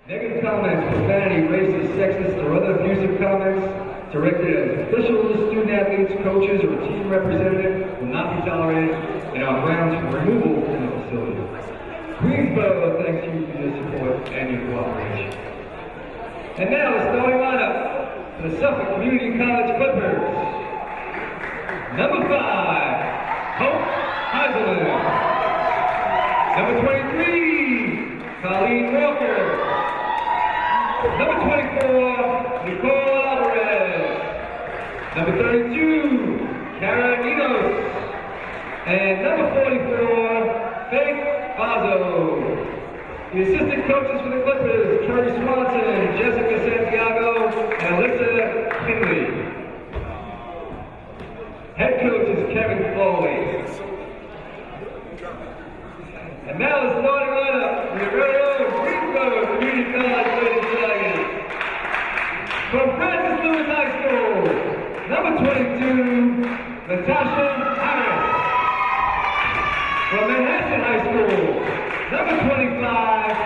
Negative comments, profanity, racist, sexist, or other abusive comments directed at officials, student athletes, coaches, or team representative will not be tolerated and are grounds for removal from the facility. Queensborough thanks you for your support and your cooperation. And now the starting lineup for the Suffolk Community College Clippers. Number 5, Hope Heiselman. Number 23, Colleen Walker. Number 24, Nicole Alvarez. Number 32, Kara Ninos. And number 44, Faith Bazo. The assistant coaches for the Clippers, Terry Swanson, Jessica Santiago, and Alyssa Kinley. Head coach is Kevin Foley. And now the starting lineup for the very own Queensborough Community College Lady Tigers. From Francis Lewis High School, number 22, Natasha Harris. From Manhattan High School, number 25,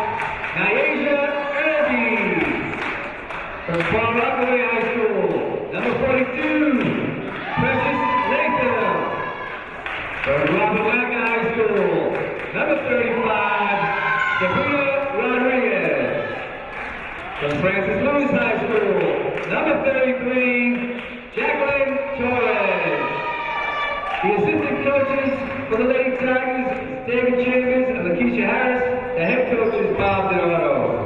Nyasia Irby. From Palm Rockaway High School, number 42, Precious Latham. From Robert Wagner High School, number 35, Jaclyn Torres. From Francis Lewis High School, number 33, Jaclyn Torres. The assistant coaches for the Lady Tigers is David Chambers and Lakeisha Harris. The head coach is Bob Donato.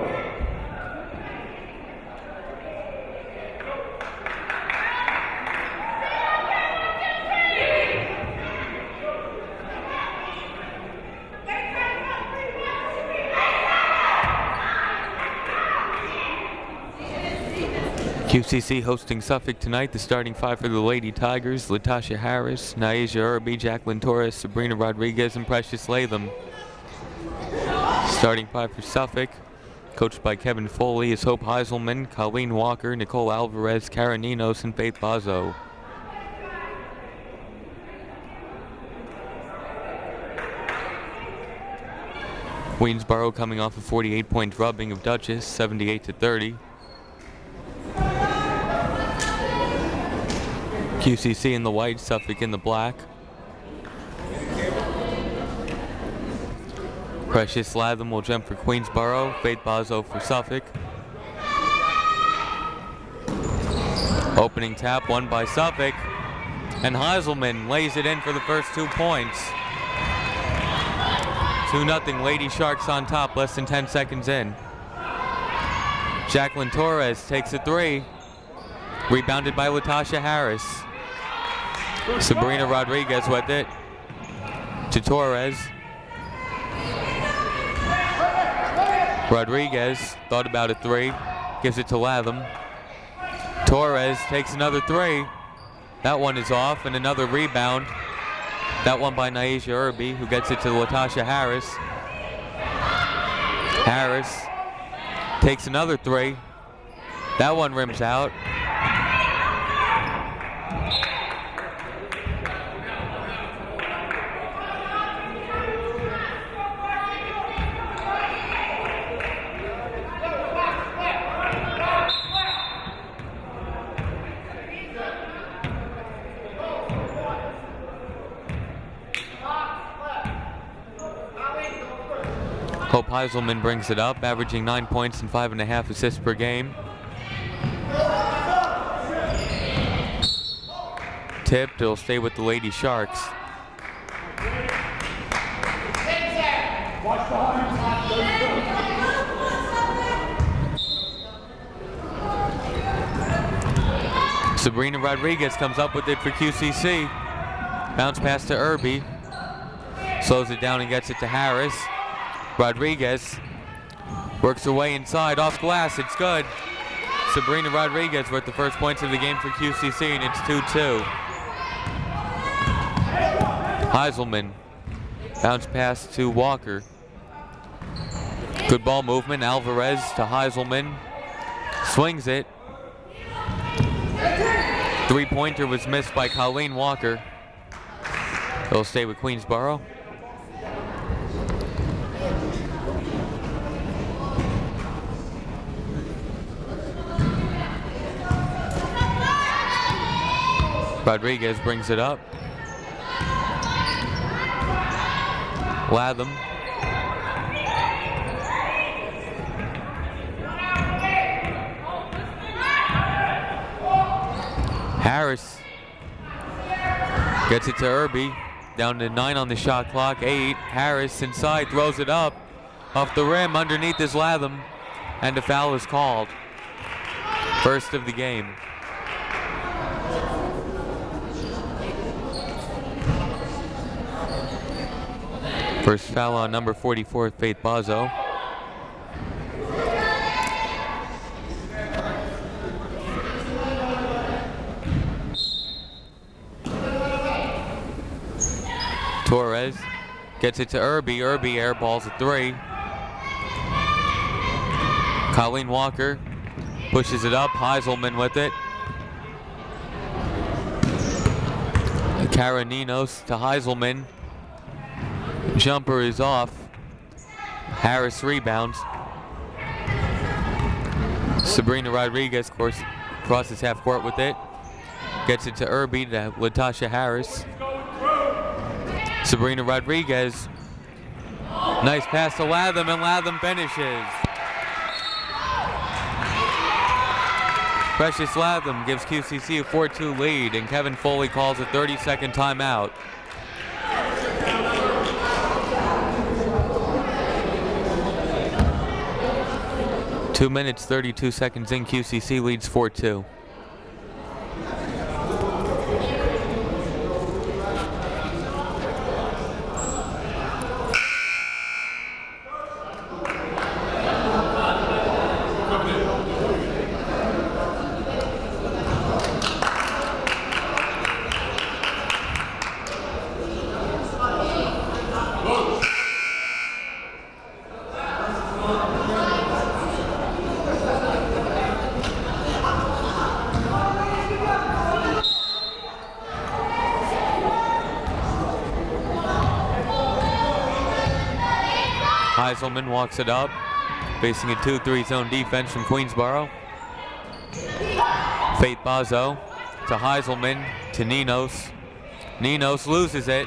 QCC hosting Suffolk tonight. The starting 5 for the Lady Tigers: Latasha Harris, Nyasia Irby, Jaclyn Torres, Sabrina Rodriguez, and Precious Latham. Starting 5 for Suffolk, coached by Kevin Foley, is Hope Heiselman, Colleen Walker, Nicole Alvarez, Kara Ninos, and Faith Bazo. Queensborough coming off a 48-point drubbing of Dutchess, 78-30. QCC in the white, Suffolk in the black. Precious Latham will jump for Queensborough, Faith Bazo for Suffolk. Opening tap won by Suffolk, and Heiselman lays it in for the first 2 points. 2-0 Lady Sharks on top, less than 10 seconds in. Jaclyn Torres takes a 3, rebounded by Latasha Harris. Sabrina Rodriguez with it to Torres. Rodriguez thought about a 3, gives it to Latham. Torres takes another 3. That one is off, and another rebound. That one by Nyasia Irby, who gets it to Latasha Harris. Harris takes another 3. That one rims out. Hope Heiselman brings it up, averaging 9 points and 5.5 assists per game. Tipped, it'll stay with the Lady Sharks. Sabrina Rodriguez comes up with it for QCC. Bounce pass to Irby. Slows it down and gets it to Harris. Rodriguez works her way inside, off glass, it's good. Sabrina Rodriguez with the first points of the game for QCC, and it's 2-2. Heiselman, bounce pass to Walker. Good ball movement, Alvarez to Heiselman. Swings it. 3-pointer was missed by Colleen Walker. It'll stay with Queensborough. Rodriguez brings it up. Latham. Harris gets it to Irby. Down to 9 on the shot clock. 8. Harris inside, throws it up. Off the rim, underneath is Latham. And a foul is called. First of the game. First foul on number 44, Faith Bazo. Torres gets it to Irby. Irby airballs a 3. Colleen Walker pushes it up. Heiselman with it. Karaninos to Heiselman. Jumper is off. Harris rebounds. Sabrina Rodriguez crosses half court with it. Gets it to Irby, to Latasha Harris. Sabrina Rodriguez. Nice pass to Latham, and Latham finishes. Precious Latham gives QCC a 4-2 lead, and Kevin Foley calls a 30-second timeout. Two minutes, 32 seconds in, QCC leads 4-2. Heiselman walks it up, facing a 2-3 zone defense from Queensborough. Faith Bazo to Heiselman to Ninos. Ninos loses it.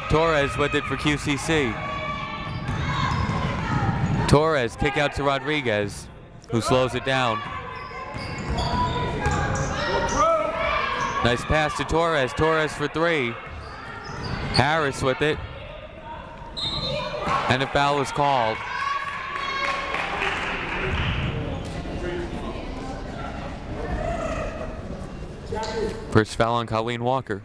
Torres with it for QCC. Torres kick out to Rodriguez, who slows it down. Nice pass to Torres. Torres for 3. Harris with it. And a foul is called. First foul on Colleen Walker.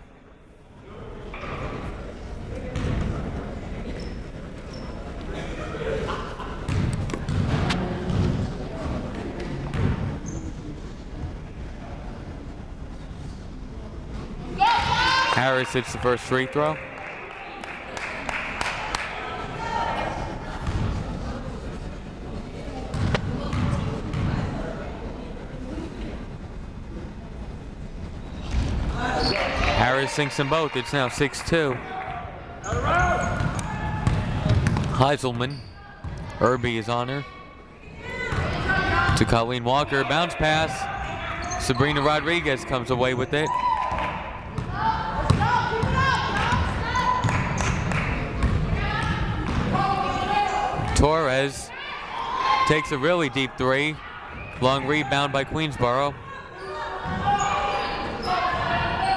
Harris hits the first free throw. Harris sinks them both. It's now 6-2. Heiselman. Irby is on her. To Colleen Walker. Bounce pass. Sabrina Rodriguez comes away with it. Torres takes a really deep 3. Long rebound by Queensborough.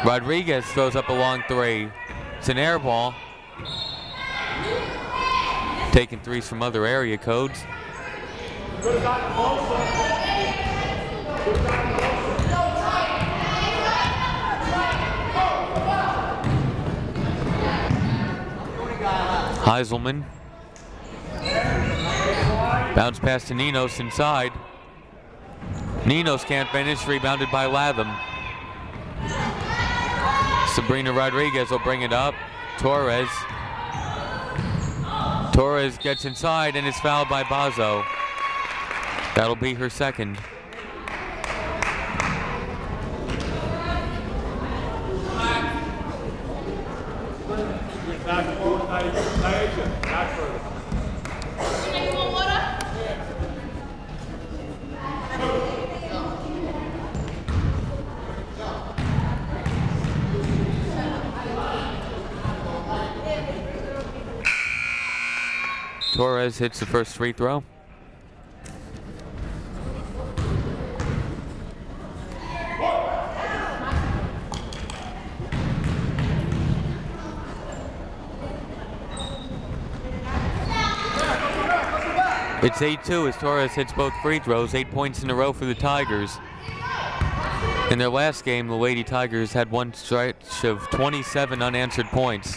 Rodriguez throws up a long 3. It's an air ball. Taking 3s from other area codes. Heiselman. Bounce pass to Ninos inside. Ninos can't finish, rebounded by Latham. Sabrina Rodriguez will bring it up. Torres. Torres gets inside and is fouled by Bazo. That'll be her second. Torres hits the first free throw. It's 8-2 as Torres hits both free throws, 8 points in a row for the Tigers. In their last game, the Lady Tigers had one stretch of 27 unanswered points.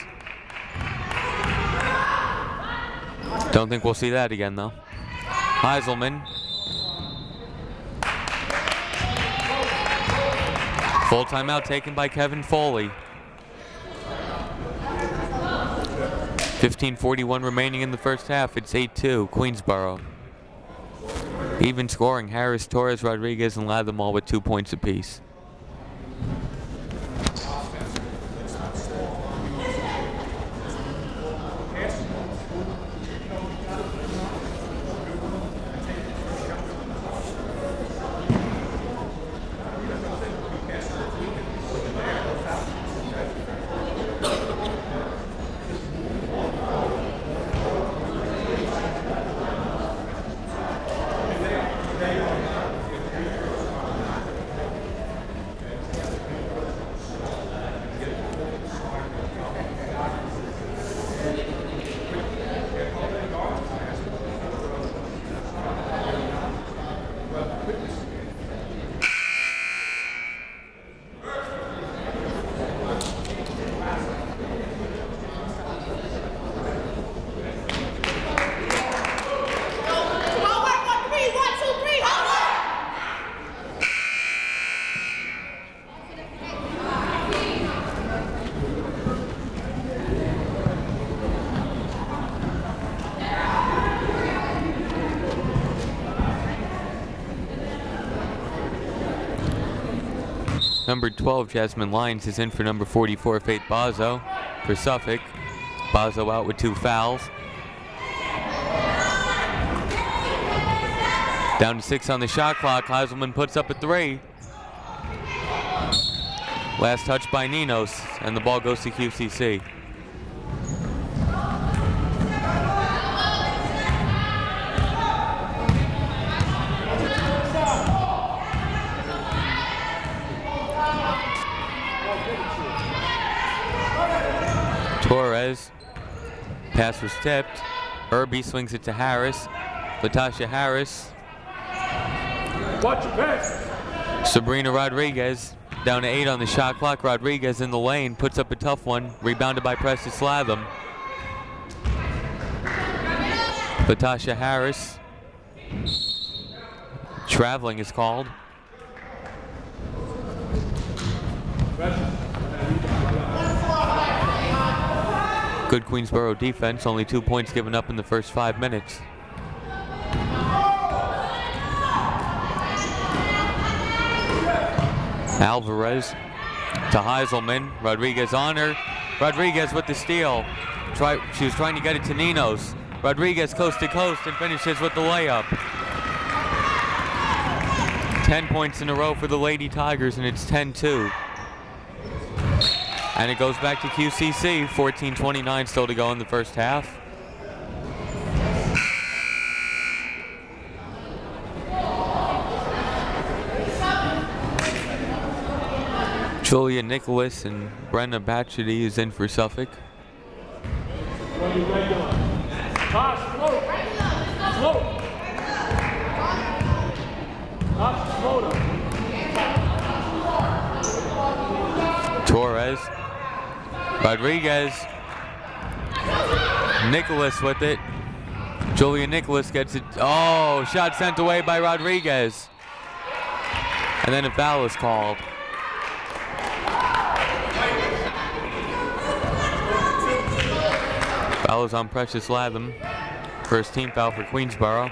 Don't think we'll see that again, though. Heiselman. Full timeout taken by Kevin Foley. 15:41 remaining in the first half. It's 8-2, Queensborough. Even scoring, Harris, Torres, Rodriguez, and Latham all with 2 points apiece. Number 12, Jasmine Lyons, is in for number 44, Faith Bazo for Suffolk. Bazo out with 2 fouls. Down to 6 on the shot clock. Heiselman puts up a 3. Last touch by Ninos, and the ball goes to QCC. Torres. Pass was tipped. Irby swings it to Harris. Latasha Harris. Watch your pass. Sabrina Rodriguez down to 8 on the shot clock. Rodriguez in the lane puts up a tough one. Rebounded by Precious Latham. Latasha Harris. Traveling is called. Good Queensborough defense, only 2 points given up in the first 5 minutes. Alvarez to Heiselman. Rodriguez on her. Rodriguez with the steal. She was trying to get it to Ninos. Rodriguez coast to coast and finishes with the layup. 10 points in a row for the Lady Tigers, and it's 10-2. And it goes back to QCC. 14:29 still to go in the first half. Julia Nicholas and Brenna Batchety is in for Suffolk. Toss, float. Float. Toss, float. Torres. Rodriguez. Nicholas with it. Julia Nicholas gets it. Oh, shot sent away by Rodriguez. And then a foul is called. Foul is on Precious Latham. First team foul for Queensborough.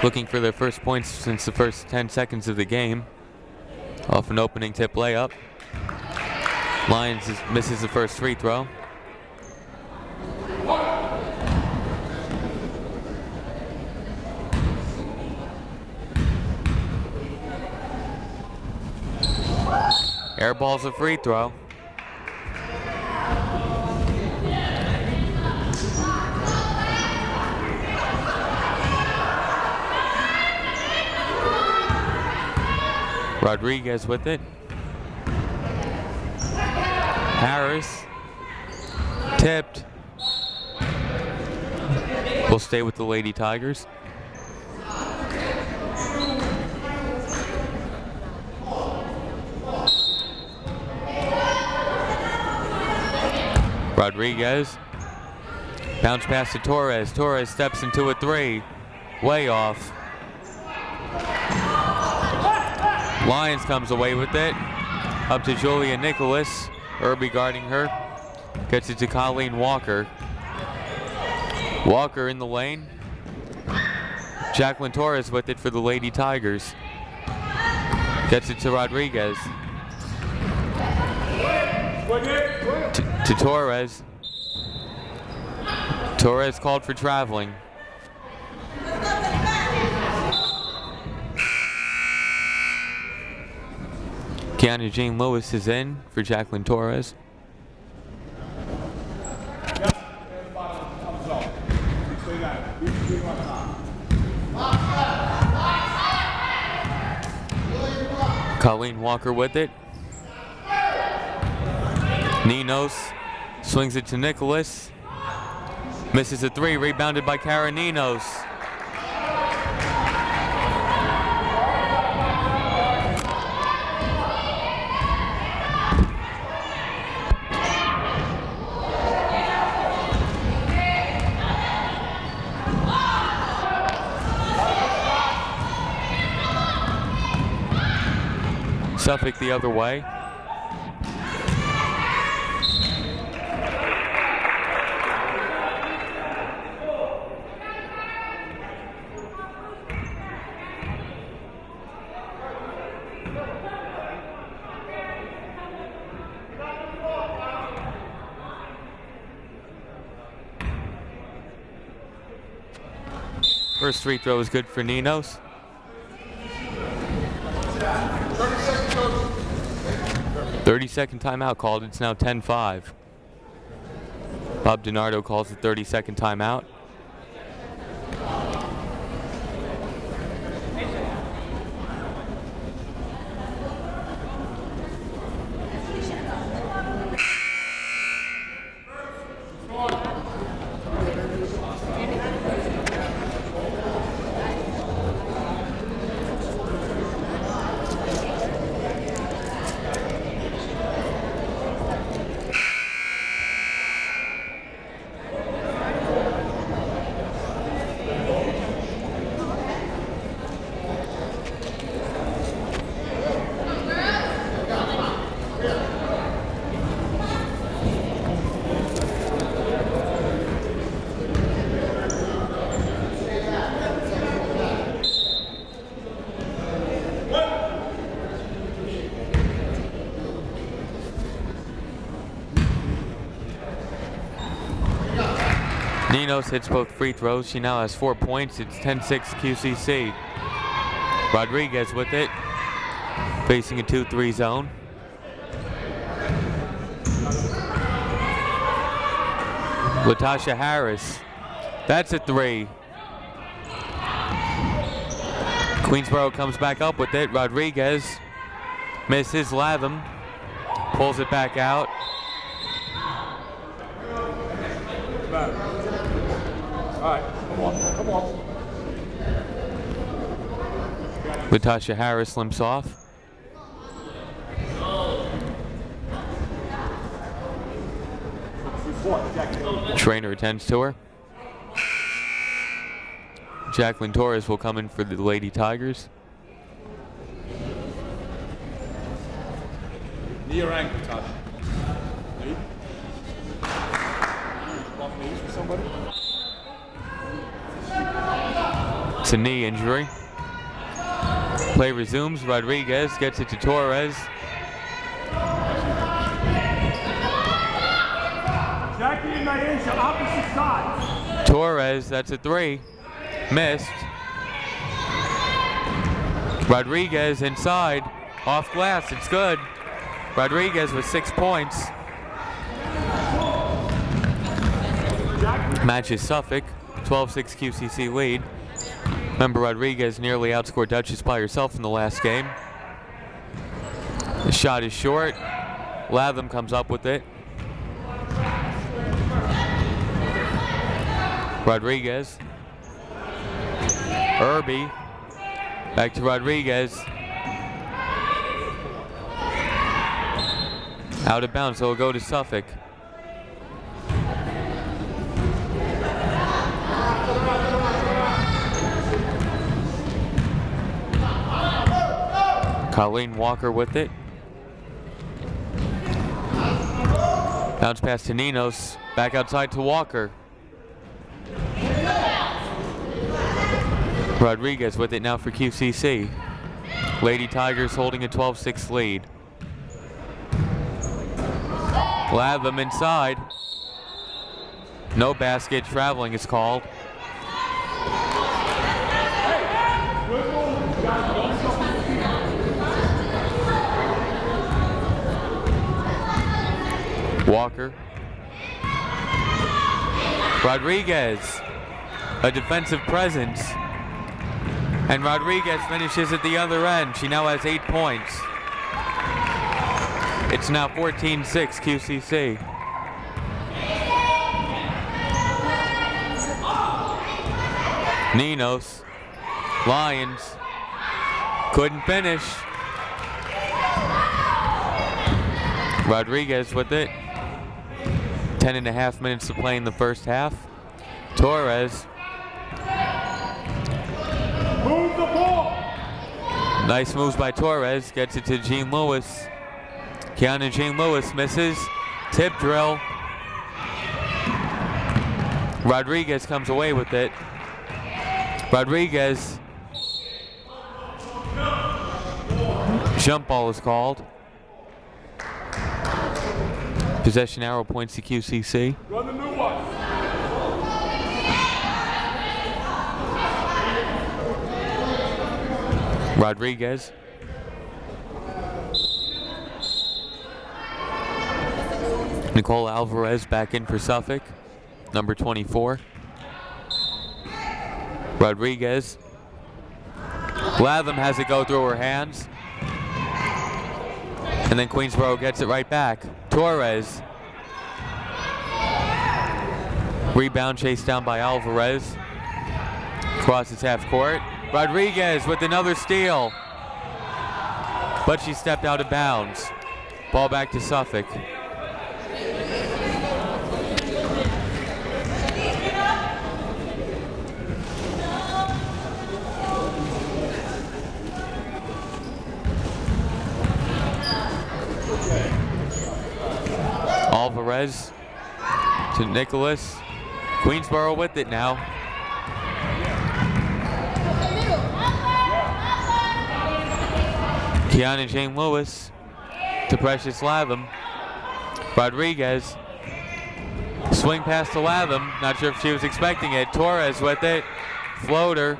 Looking for their first points since the first 10 seconds of the game. Off an opening tip layup. Lyons misses the first free throw. Airball's a free throw. Rodriguez with it. Harris. Tipped. Will stay with the Lady Tigers. Rodriguez. Bounce pass to Torres. Torres steps into a three. Way off. Lyons comes away with it. Up to Julia Nicholas. Irby guarding her. Gets it to Colleen Walker. Walker in the lane. Jaclyn Torres with it for the Lady Tigers. Gets it to Rodriguez. To Torres. Torres called for traveling. Kiana Jean Lewis is in for Jaclyn Torres. Colleen Walker with it. Ninos swings it to Nicholas. Misses a three, rebounded by Kara Ninos. Suffolk the other way. First free throw is good for Ninos. 30-second timeout called. It's now 10-5. Bob DiNardo calls the 30-second timeout. Ninos hits both free throws. She now has 4 points. It's 10-6 QCC. Rodriguez with it. Facing a 2-3 zone. Latasha Harris. That's a three. Queensborough comes back up with it. Rodriguez misses. Latham pulls it back out. All right, come on. Latasha Harris limps off. Trainer attends to her. Jaclyn Torres will come in for the Lady Tigers. Knee or ankle, Tosh? Knee? Bump knees for somebody? It's a knee injury. Play resumes. Rodriguez gets it to Torres. Jackie and Naisha, opposite sides. Torres, that's a three. Missed. Rodriguez inside. Off glass, it's good. Rodriguez with 6 points. Matches Suffolk, 12-6 QCC lead. Remember, Rodriguez nearly outscored Duchess by herself in the last game. The shot is short. Latham comes up with it. Rodriguez. Irby. Back to Rodriguez. Out of bounds, so it'll go to Suffolk. Colleen Walker with it. Bounce pass to Ninos. Back outside to Walker. Rodriguez with it now for QCC. Lady Tigers holding a 12-6 lead. Latham inside. No basket, traveling is called. Walker. Rodriguez, a defensive presence. And Rodriguez finishes at the other end. She now has 8 points. It's now 14-6 QCC. Ninos, Lions, couldn't finish. Rodriguez with it. 10.5 minutes to play in the first half. Torres. Move the ball. Nice moves by Torres. Gets it to Jean Lewis. Keanu Jean Lewis misses. Tip drill. Rodriguez comes away with it. Rodriguez. Jump ball is called. Possession arrow points to QCC. Run the new one. Rodriguez. Nicole Alvarez back in for Suffolk, number 24. Rodriguez. Latham has it go through her hands. And then Queensborough gets it right back. Torres. Rebound chased down by Alvarez. Crosses half court. Rodriguez with another steal. But she stepped out of bounds. Ball back to Suffolk. Alvarez to Nicholas. Queensborough with it now. Keanu Jane Lewis to Precious Latham. Rodriguez. Swing pass to Latham. Not sure if she was expecting it. Torres with it. Floater.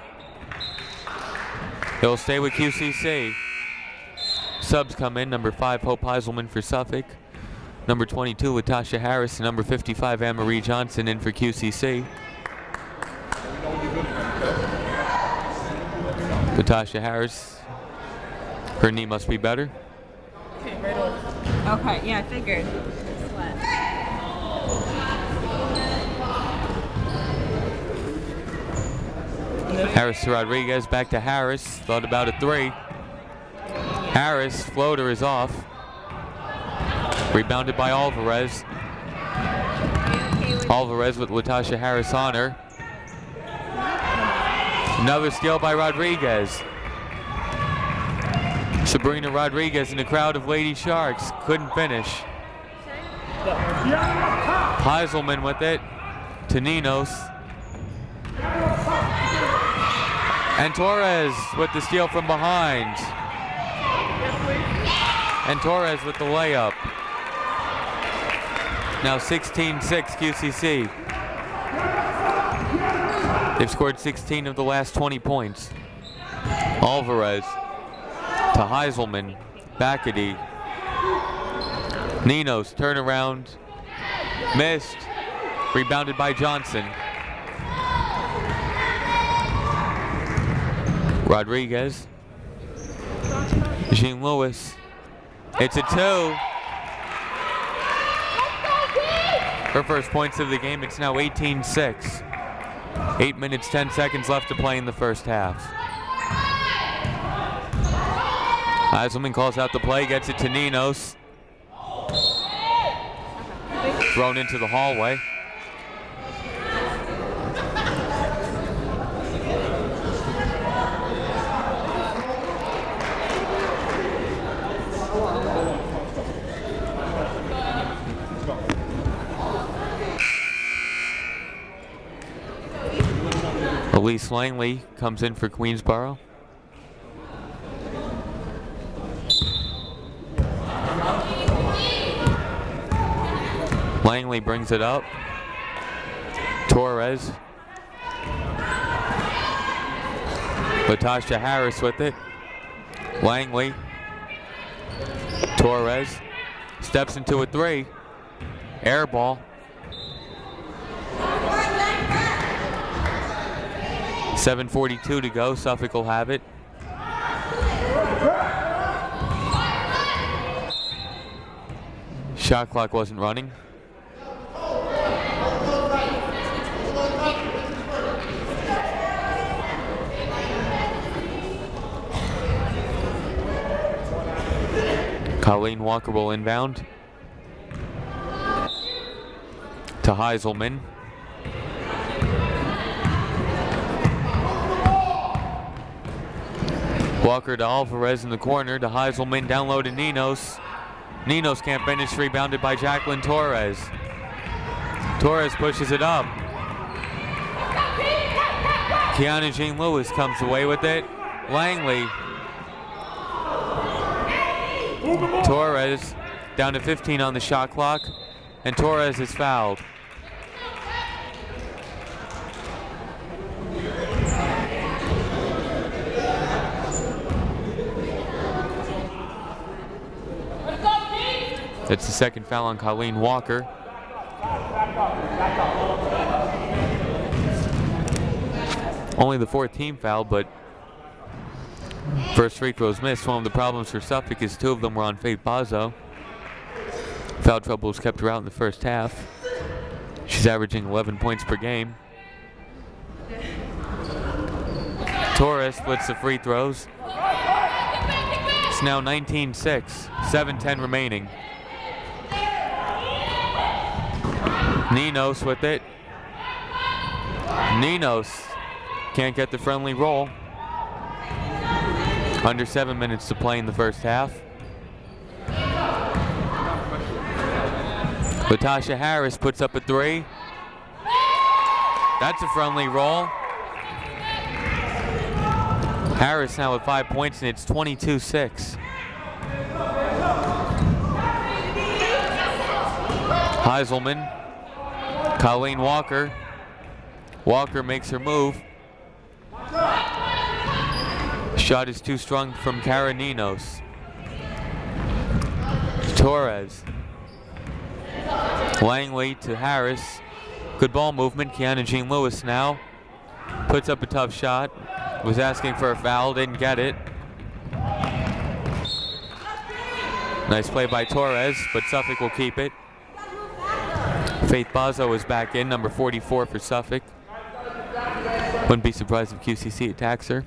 It'll stay with QCC. Subs come in. Number 5, Hope Heiselman for Suffolk. Number 22, Latasha Harris, and number 55, Anne-Marie Johnson in for QCC. Latasha Harris, her knee must be better. Okay, right on. Okay, yeah, I figured. Harris to Rodriguez, back to Harris, thought about a 3. Harris, floater is off. Rebounded by Alvarez. Alvarez with Latasha Harris on her. Another steal by Rodriguez. Sabrina Rodriguez in a crowd of Lady Sharks. Couldn't finish. Heiselman with it to Ninos. And Torres with the steal from behind. And Torres with the layup. Now 16-6 QCC. They've scored 16 of the last 20 points. Alvarez to Heiselman. Backedy. Ninos, turnaround, missed, rebounded by Johnson. Rodriguez, Jean Lewis, it's a 2. Her first points of the game, it's now 18-6. 8 minutes, 10 seconds left to play in the first half. Eiselman calls out the play, gets it to Ninos. Thrown into the hallway. Elise Langley comes in for Queensborough. Langley brings it up. Torres. Latasha Harris with it. Langley. Torres. Steps into a 3. Air ball. .7:42 to go. Suffolk will have it. Shot clock wasn't running. Colleen Walker will inbound to Heiselman. Walker to Alvarez in the corner to Heiselman, down low to Ninos. Ninos can't finish, rebounded by Jaclyn Torres. Torres pushes it up. Kiana Jean Lewis comes away with it. Langley. Torres down to 15 on the shot clock, and Torres is fouled. That's the second foul on Colleen Walker. Only the 4th team foul, but first free throws missed. One of the problems for Suffolk is 2 of them were on Faith Bazo. Foul trouble has kept her out in the first half. She's averaging 11 points per game. Torres splits the free throws. It's now 19-6, 7:10 remaining. Ninos with it. Ninos can't get the friendly roll. Under 7 minutes to play in the first half. Latasha Harris puts up a 3. That's a friendly roll. Harris now with 5 points, and it's 22-6. Heiselman. Colleen Walker. Walker makes her move. Shot is too strong from Cara Ninos. Torres. Langley to Harris. Good ball movement. Kiana Jean Lewis now. Puts up a tough shot. Was asking for a foul, didn't get it. Nice play by Torres, but Suffolk will keep it. Faith Bazo is back in, number 44 for Suffolk. Wouldn't be surprised if QCC attacks her.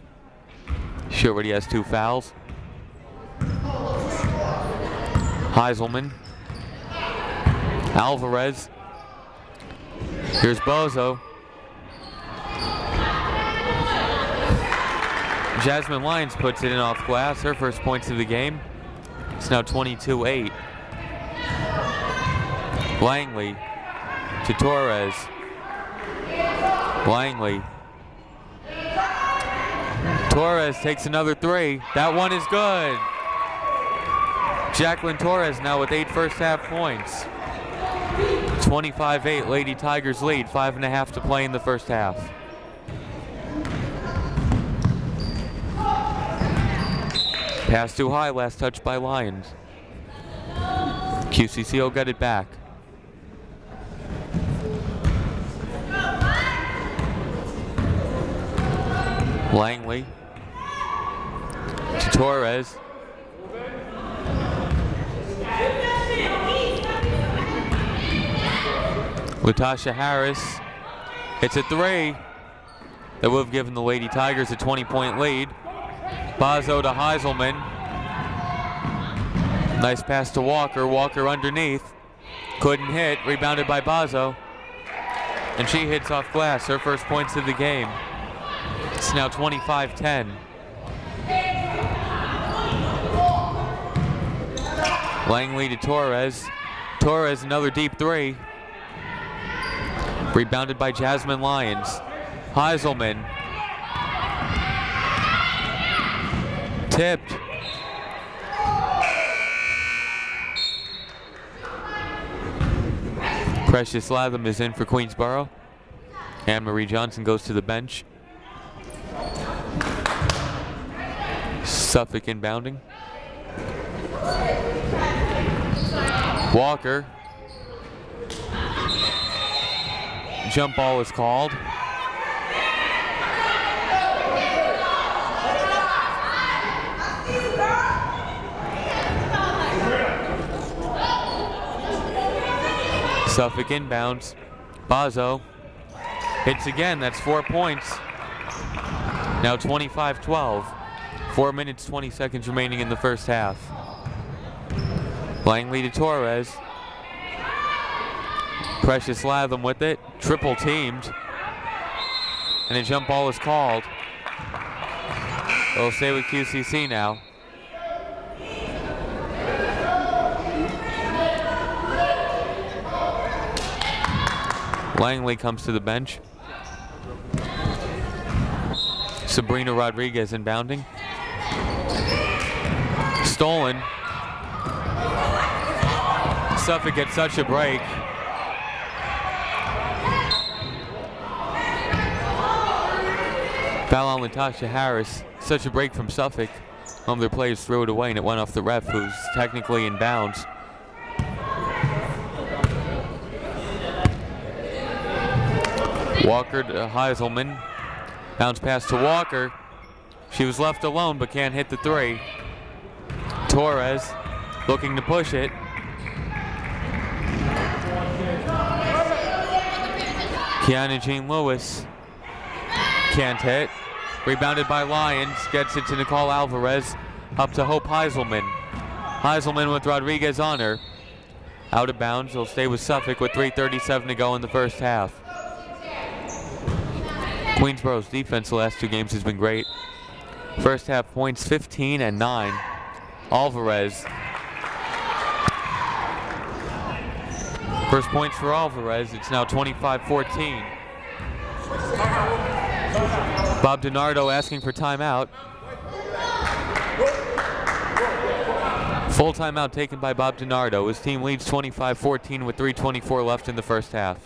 She already has 2 fouls. Heiselman. Alvarez. Here's Bozo. Jasmine Lyons puts it in off glass. Her first points of the game. It's now 22-8. Langley to Torres. Langley. Torres takes another 3. That one is good. Jaclyn Torres now with 8 first half points. 25-8, Lady Tigers lead. 5.5 to play in the first half. Pass too high, last touch by Lions. QCC will get it back. Langley to Torres. Latasha Harris hits a three that would have given the Lady Tigers a 20-point lead. Bazo to Heiselman. Nice pass to Walker. Walker underneath. Couldn't hit. Rebounded by Bazo. And she hits off glass. Her first points of the game. It's now 25-10. Langley to Torres. Torres another deep three. Rebounded by Jasmine Lyons. Heiselman. Tipped. Precious Latham is in for Queensborough. Anne-Marie Johnson goes to the bench. Suffolk inbounding. Walker. Jump ball is called. Suffolk inbounds. Bazo hits again. That's 4 points. Now 25-12. 4 minutes, 20 seconds remaining in the first half. Langley to Torres. Precious Latham with it. Triple teamed. And a jump ball is called. It'll stay with QCC now. Langley comes to the bench. Sabrina Rodriguez inbounding. Stolen. Suffolk gets such a break. Foul on Latasha Harris. Such a break from Suffolk. One of their players threw it away and it went off the ref, who's technically in bounds. Walker to Heiselman. Bounce pass to Walker. She was left alone but can't hit the three. Torres looking to push it. Kiana Jean Lewis can't hit. Rebounded by Lyons. Gets it to Nicole Alvarez. Up to Hope Heiselman. Heiselman with Rodriguez on her. Out of bounds. He'll stay with Suffolk with 3:37 to go in the first half. Queensborough's defense the last two games has been great. First half points 15 and 9. Alvarez. First points for Alvarez. It's now 25-14. Bob DiNardo asking for timeout. Full timeout taken by Bob DiNardo. His team leads 25-14 with 3:24 left in the first half.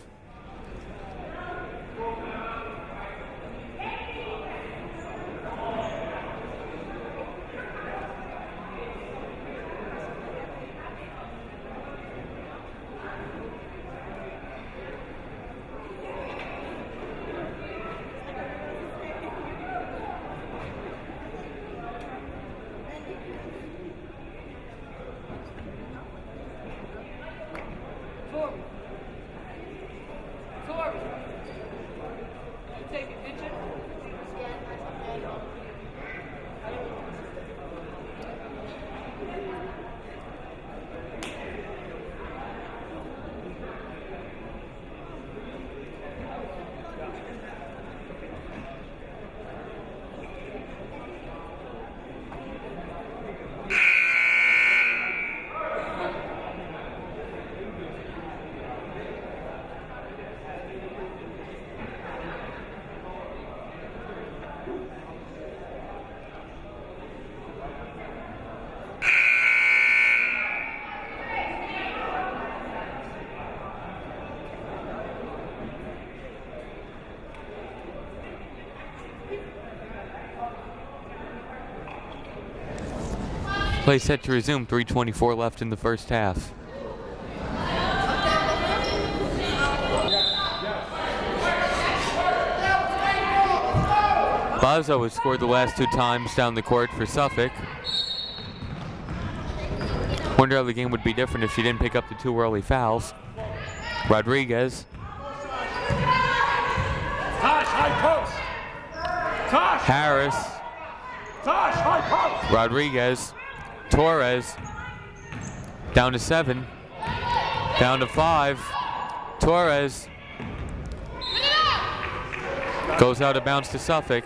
Play set to resume, 3:24 left in the first half. Bozzo has scored the last 2 times down the court for Suffolk. Wonder how the game would be different if she didn't pick up the 2 early fouls. Rodriguez. Tosh, high post. Tosh. Harris. Tosh, high post. Rodriguez. Torres. Down to 7. Down to 5. Torres. Goes out of bounds to Suffolk.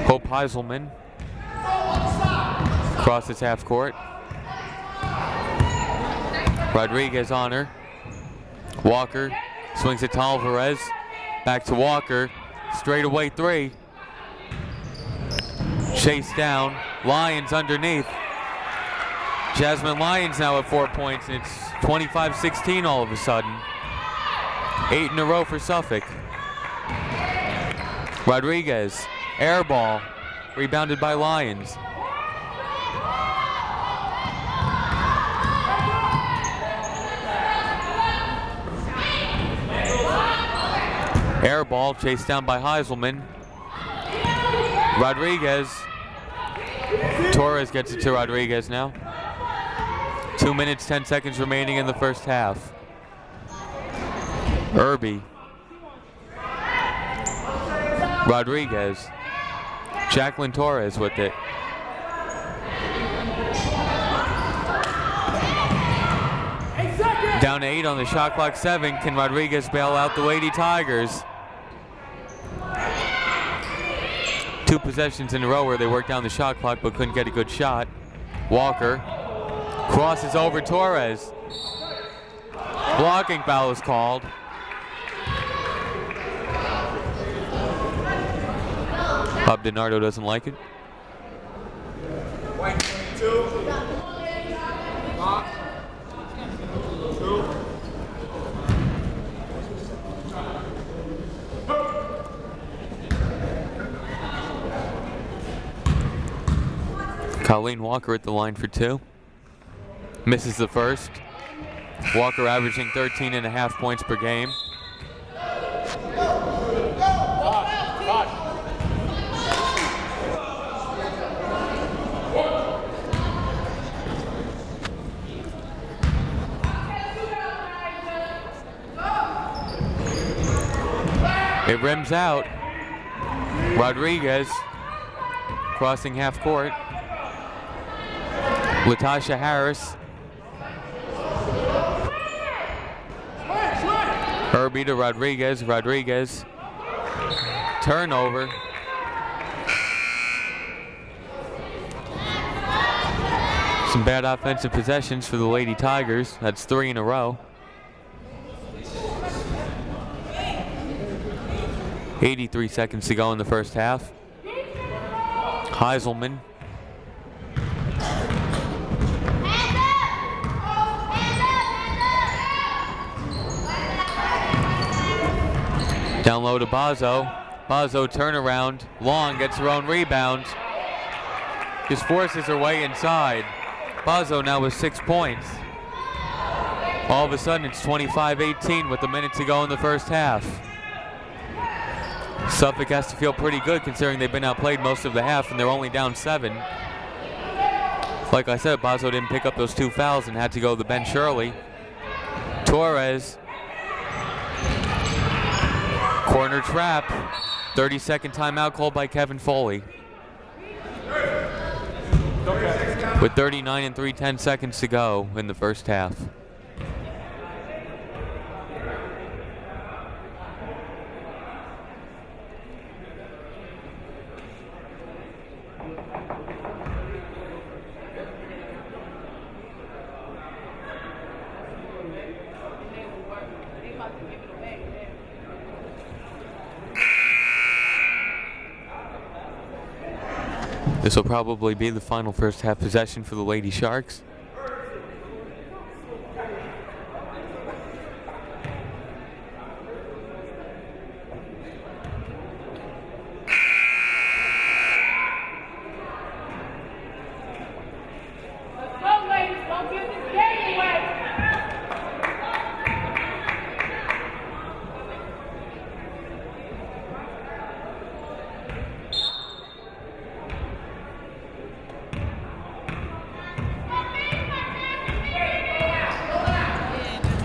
Hope Heiselman crosses half court. Rodriguez on her. Walker swings it to Alvarez. Back to Walker. Straight away 3. Chase down. Lyons underneath. Jasmine Lyons now at 4 points, and it's 25-16 all of a sudden. 8 in a row for Suffolk. Rodriguez, air ball, rebounded by Lyons. Air ball chased down by Heiselman. Rodriguez. Torres gets it to Rodriguez now. 2 minutes, 10 seconds remaining in the first half. Irby. Rodriguez. Jaclyn Torres with it. Down to 8 on the shot clock, 7. Can Rodriguez bail out the Lady Tigers? 2 possessions in a row where they worked down the shot clock but couldn't get a good shot. Walker crosses over Torres. Blocking foul is called. Bob DiNardo doesn't like it. White 22. Box. 2. Colleen Walker at the line for 2. Misses the first. Walker averaging 13.5 points per game. It rims out. Rodriguez crossing half court. Latasha Harris. Irby to Rodriguez. Rodriguez. Turnover. Some bad offensive possessions for the Lady Tigers. That's 3 in a row. 83 seconds to go in the first half. Heiselman. Down low to Bozzo. Bozzo turnaround. Long gets her own rebound. Just forces her way inside. Bozzo now with 6 points. All of a sudden it's 25-18 with a minute to go in the first half. Suffolk has to feel pretty good considering they've been outplayed most of the half and they're only down 7. Like I said, Bozzo didn't pick up those 2 fouls and had to go to the bench early. Torres. Corner trap. 30-second timeout called by Kevin Foley. With 39 and 3/10 seconds to go in the first half. This will probably be the final first half possession for the Lady Sharks.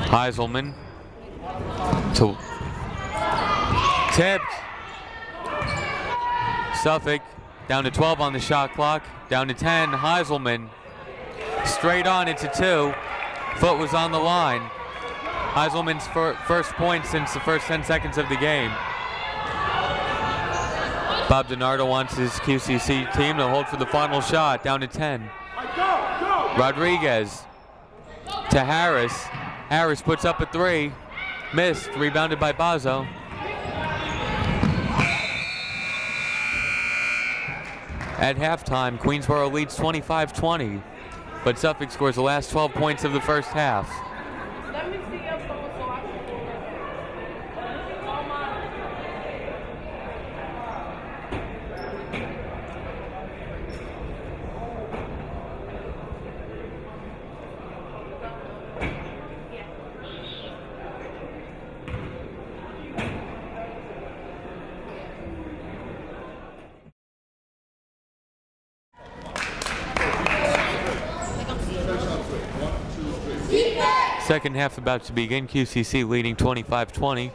Heiselman to tipped. Suffolk down to 12 on the shot clock, down to 10. Heiselman straight on into 2. Foot was on the line. Heiselman's first point since the first 10 seconds of the game. Bob DiNardo wants his QCC team to hold for the final shot, down to 10. Rodriguez to Harris. Harris puts up a 3. Missed, rebounded by Bazo. At halftime, Queensborough leads 25-20, but Suffolk scores the last 12 points of the first half. Let me see your phone so I can Second half about to begin. QCC leading 25-20.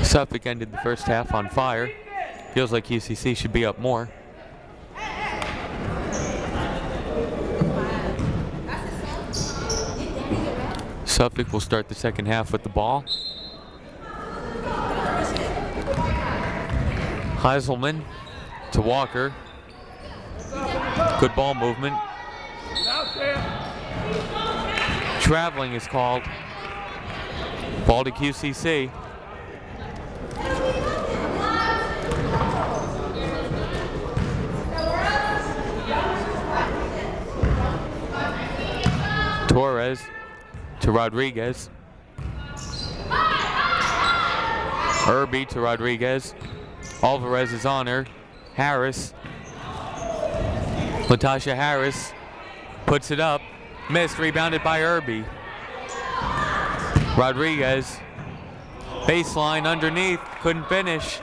Suffolk ended the first half on fire. Feels like QCC should be up more. Suffolk will start the second half with the ball. Heiselman to Walker. Good ball movement. Traveling is called. Ball to QCC. Torres to Rodriguez. Irby to Rodriguez. Alvarez is on her. Harris. Latasha Harris puts it up. Missed, rebounded by Irby. Rodriguez. Baseline underneath, couldn't finish.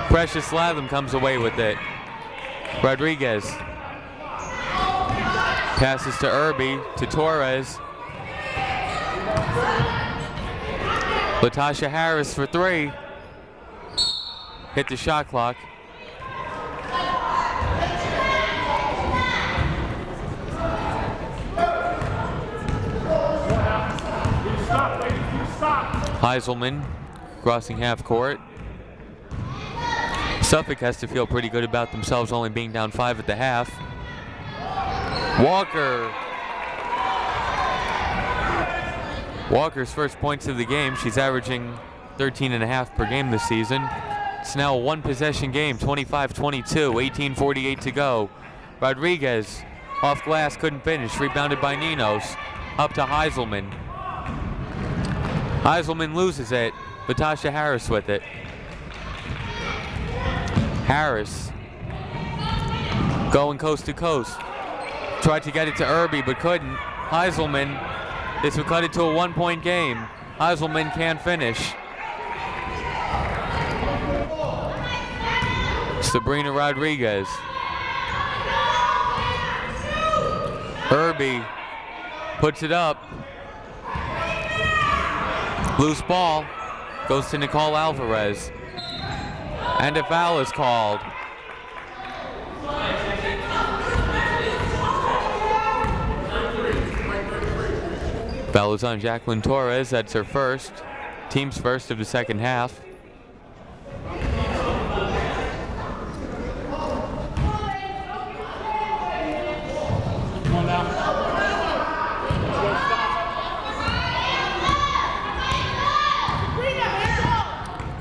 Precious Latham comes away with it. Rodriguez. Passes to Irby, to Torres. Latasha Harris for 3. Hit the shot clock. Heiselman crossing half court. Suffolk has to feel pretty good about themselves only being down 5 at the half. Walker. Walker's first points of the game. She's averaging 13.5 per game this season. It's now a one possession game, 25-22, 18:48 to go. Rodriguez off glass, couldn't finish, rebounded by Ninos. Up to Heiselman. Heiselman loses it. Latasha Harris with it. Harris going coast to coast. Tried to get it to Irby but couldn't. Heiselman, this would cut it to a 1-point game. Heiselman can't finish. Sabrina Rodriguez. Irby puts it up. Loose ball goes to Nicole Alvarez. And a foul is called. Foul is on Jaclyn Torres. That's her first. Team's first of the second half.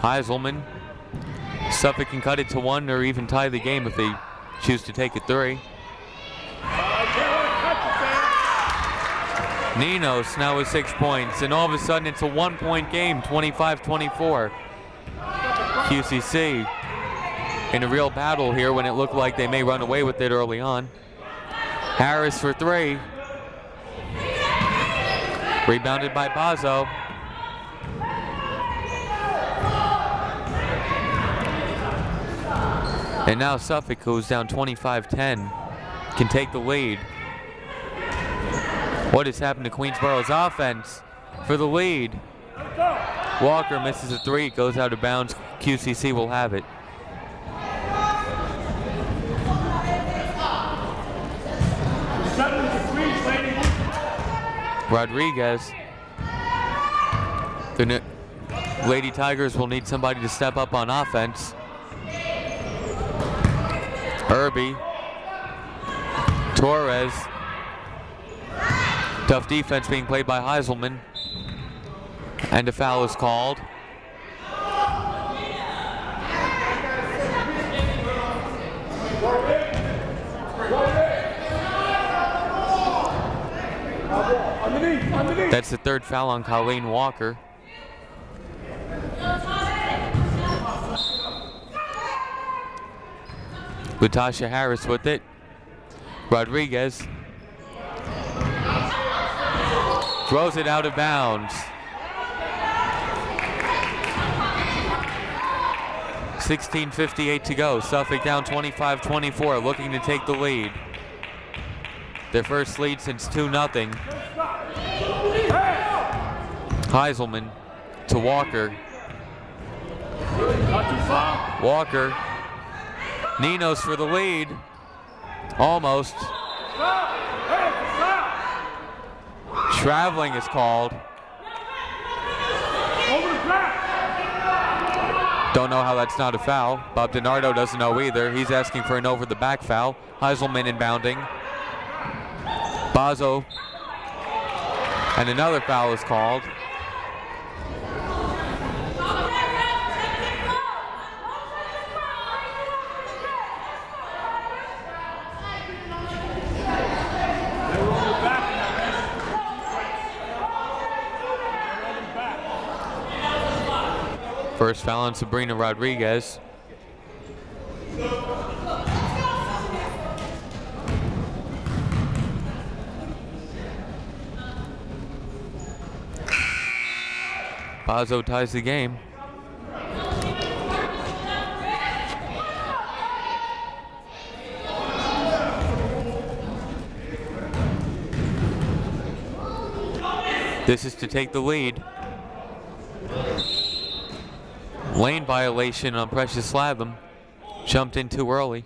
Heiselman. Suffolk can cut it to 1 or even tie the game if they choose to take a 3. Ninos now with 6 points, and all of a sudden it's a 1-point game, 25-24. QCC in a real battle here when it looked like they may run away with it early on. Harris for 3. Rebounded by Bazo. And now Suffolk, who's down 25-10, can take the lead. What has happened to Queensborough's offense for the lead? Walker misses a three, goes out of bounds. QCC will have it. Rodriguez. The Lady Tigers will need somebody to step up on offense. Irby. Torres. Tough defense being played by Heiselman. And a foul is called. That's the third foul on Colleen Walker. Latasha Harris with it. Rodriguez throws it out of bounds. 16:58 to go. Suffolk down 25-24, looking to take the lead. Their first lead since 2-0. Heiselman to Walker. Walker. Ninos for the lead. Almost. Traveling is called. Don't know how that's not a foul. Bob DiNardo doesn't know either. He's asking for an over-the-back foul. Heiselman inbounding. Bazo. And another foul is called. First foul on Sabrina Rodriguez. Bazo ties the game. This is to take the lead. Lane violation on Precious Latham. Jumped in too early.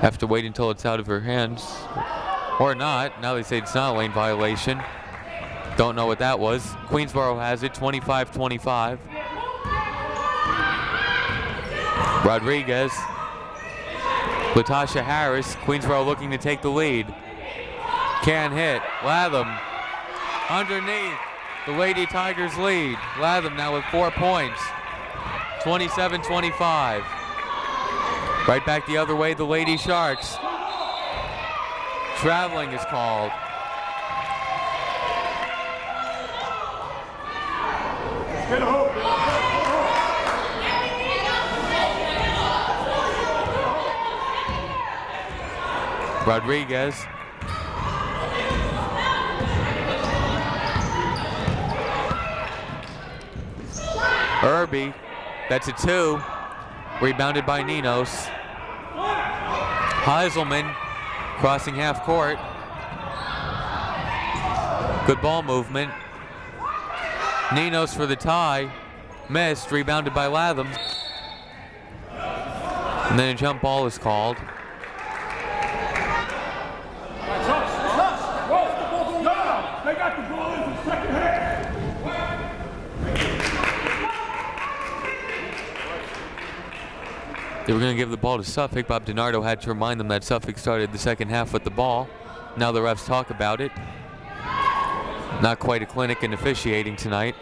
Have to wait until it's out of her hands. Or not. Now they say it's not a lane violation. Don't know what that was. Queensborough has it, 25-25. Rodriguez. Latasha Harris. Queensborough looking to take the lead. Can't hit. Latham. Underneath, the Lady Tigers lead. Latham now with 4 points. 27-25. Right back the other way, the Lady Sharks. Traveling is called. Rodriguez. Irby, that's a 2. Rebounded by Ninos. Heiselman crossing half court. Good ball movement. Ninos for the tie. Missed, rebounded by Latham. And then a jump ball is called. They got the ball in the second half. They were going to give the ball to Suffolk. Bob DiNardo had to remind them that Suffolk started the second half with the ball. Now the refs talk about it. Not quite a clinic in officiating tonight.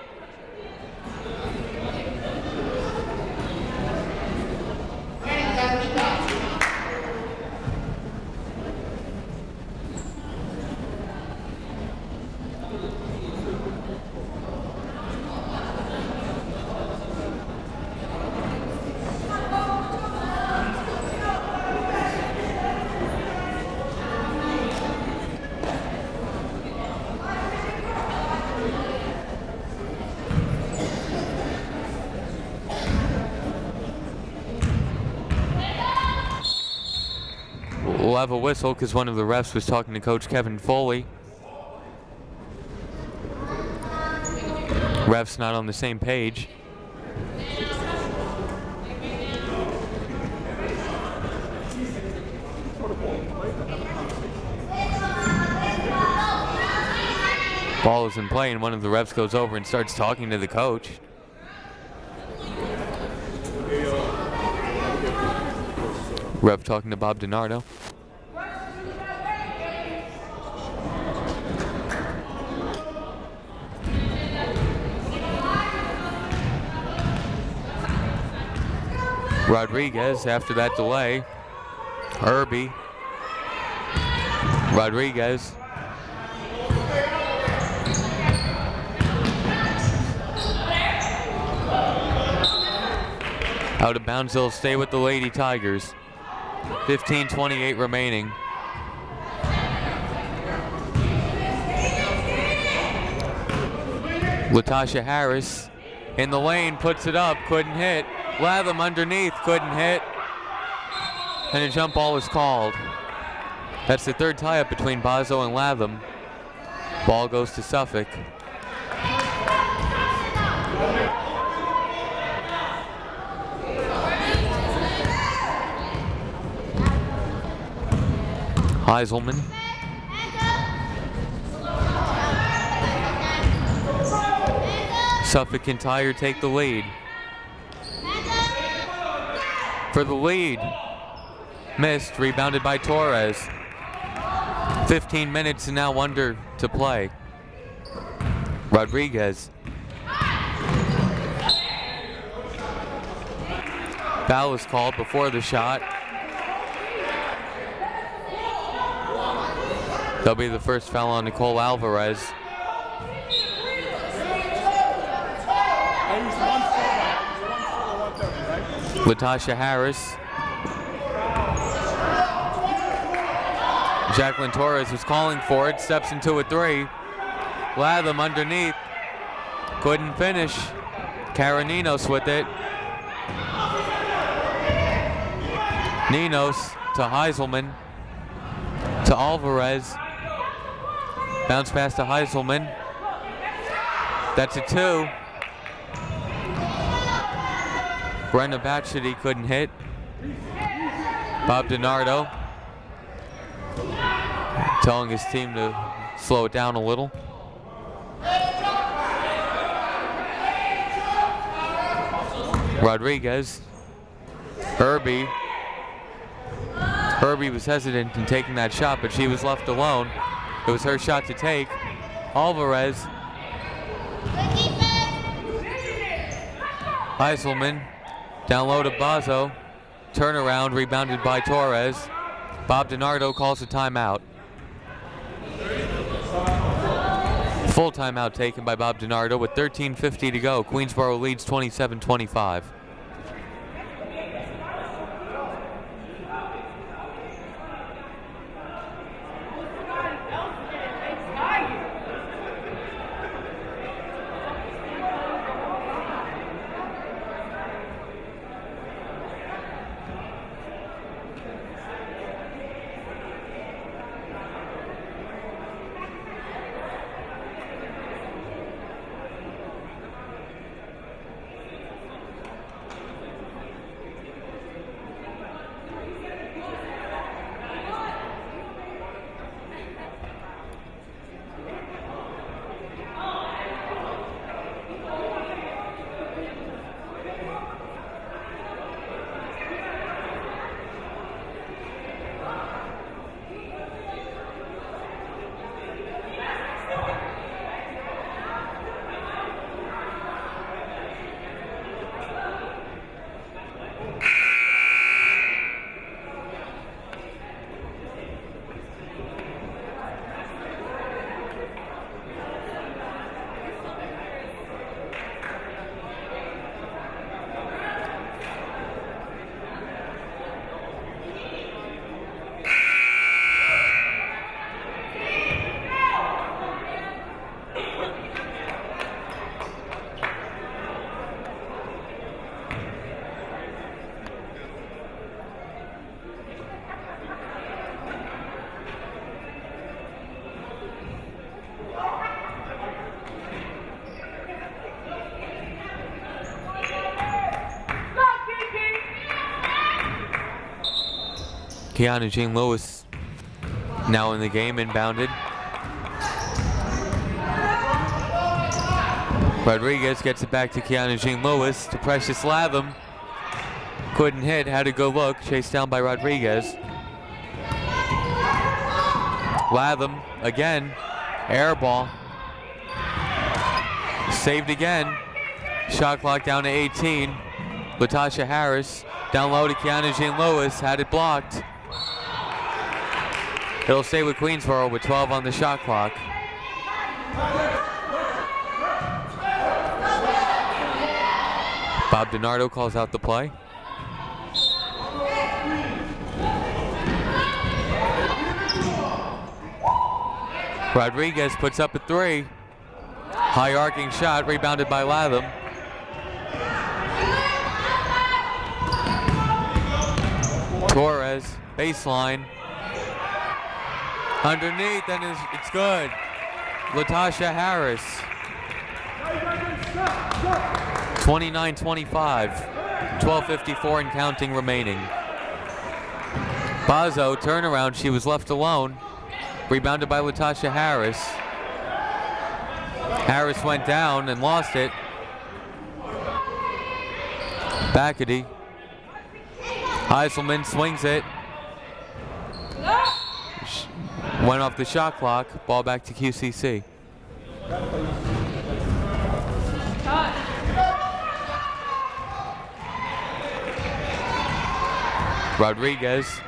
We'll have a whistle because one of the refs was talking to Coach Kevin Foley. Refs not on the same page. Ball is in play, and one of the refs goes over and starts talking to the coach. Ref talking to Bob DiNardo. Rodriguez after that delay. Irby. Rodriguez. Out of bounds, they'll stay with the Lady Tigers. 15:28 remaining. Latasha Harris in the lane, puts it up, couldn't hit. Latham underneath, couldn't hit. And a jump ball is called. That's the third tie-up between Bazo and Latham. Ball goes to Suffolk. Heiselman. Suffolk and Tyre take the lead. For the lead. Missed, rebounded by Torres. 15 minutes and now under to play. Rodriguez. Foul was called before the shot. That'll be the first foul on Nicole Alvarez. Latasha Harris. Jaclyn Torres was calling for it, steps into a three. Latham underneath, couldn't finish. Karaninos with it. Ninos to Heiselman, to Alvarez. Bounce pass to Heiselman. That's a two. Brenda Batchety couldn't hit. Bob DiNardo telling his team to slow it down a little. Rodriguez. Irby. Irby was hesitant in taking that shot, but she was left alone. It was her shot to take. Alvarez. Heiselman. Down low to Bazo. Turnaround, rebounded by Torres. Bob DiNardo calls a timeout. Full timeout taken by Bob DiNardo with 13:50 to go. Queensborough leads 27-25. Kiana Jean Lewis now in the game, inbounded. Rodriguez gets it back to Kiana Jean Lewis, to Precious Latham. Couldn't hit, had a good look, chased down by Rodriguez. Latham again, air ball. Saved again. Shot clock down to 18. Latasha Harris down low to Kiana Jean Lewis, had it blocked. It'll stay with Queensborough with 12 on the shot clock. Bob DiNardo calls out the play. Rodriguez puts up a three. High arcing shot, rebounded by Latham. Torres, baseline. Underneath, and it's good. Latasha Harris. 29-25. 12:54 and counting remaining. Bazo, turnaround, she was left alone. Rebounded by Latasha Harris. Harris went down and lost it. Backety. Heiselman swings it. Went off the shot clock. Ball back to QCC. Rodriguez.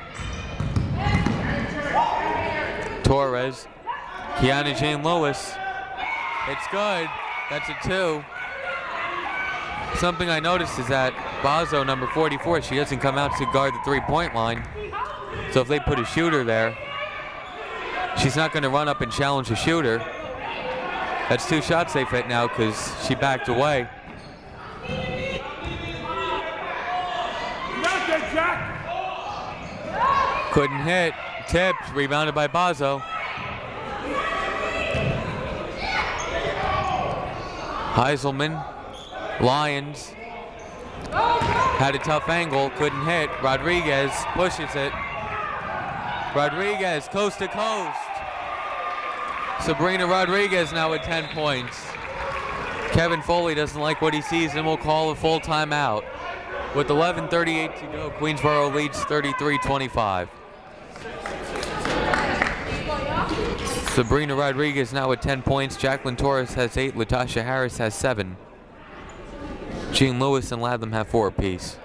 Torres. Kiana Jean Lewis. It's good. That's a two. Something I noticed is that Bazo, number 44, she doesn't come out to guard the three-point line. So if they put a shooter there, she's not going to run up and challenge a shooter. That's two shots they've hit now because she backed away. Couldn't hit. Tipped. Rebounded by Bazo. Heiselman. Lions. Had a tough angle. Couldn't hit. Rodriguez pushes it. Rodriguez coast to coast. Sabrina Rodriguez now with 10 points. Kevin Foley doesn't like what he sees and will call a full timeout. With 11:38 to go, Queensborough leads 33-25. Sabrina Rodriguez now with 10 points. Jaclyn Torres has 8. Latasha Harris has 7. Jean Lewis and Latham have 4 apiece.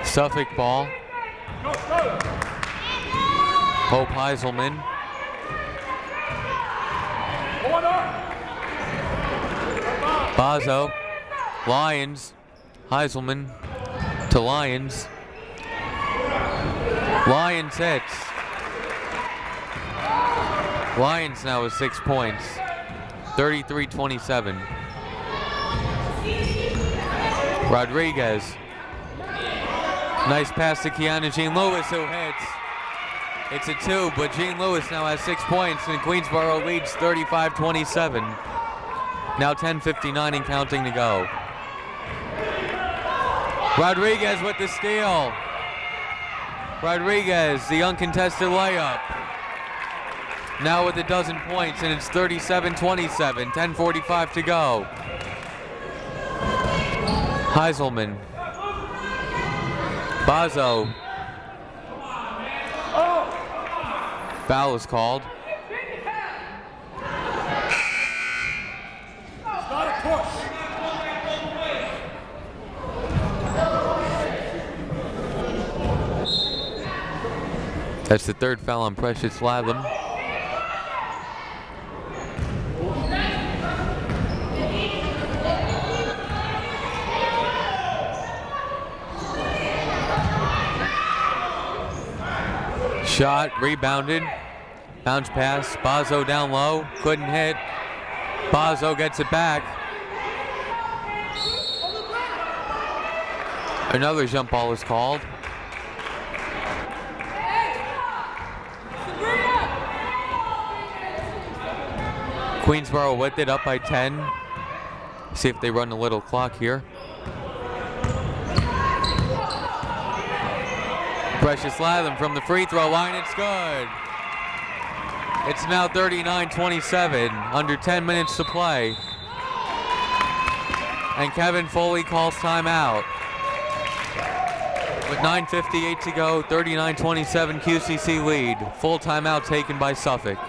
Suffolk ball. Hope Heiselman. Bazo. Lions. Heiselman to Lions. Lions hits. Lions now with 6 points, 33-27. Rodriguez. Nice pass to Kiana Jean Lewis, who hits. It's a 2, but Jean Lewis now has 6 points, and Queensborough leads 35-27. Now 10:59 and counting to go. Rodriguez with the steal. Rodriguez, the uncontested layup. Now with a dozen points, and it's 37-27, 10:45 to go. Heiselman. Bazo. Foul is called. Not a push. That's the third foul on Precious Latham. Shot, rebounded, bounce pass, Bazo down low, couldn't hit. Bazo gets it back. Another jump ball is called. Queensborough with it, up by 10. See if they run a little clock here. Precious Latham from the free throw line, it's good. It's now 39-27, under 10 minutes to play. And Kevin Foley calls timeout. With 9:58 to go, 39-27 QCC lead. Full timeout taken by Suffolk.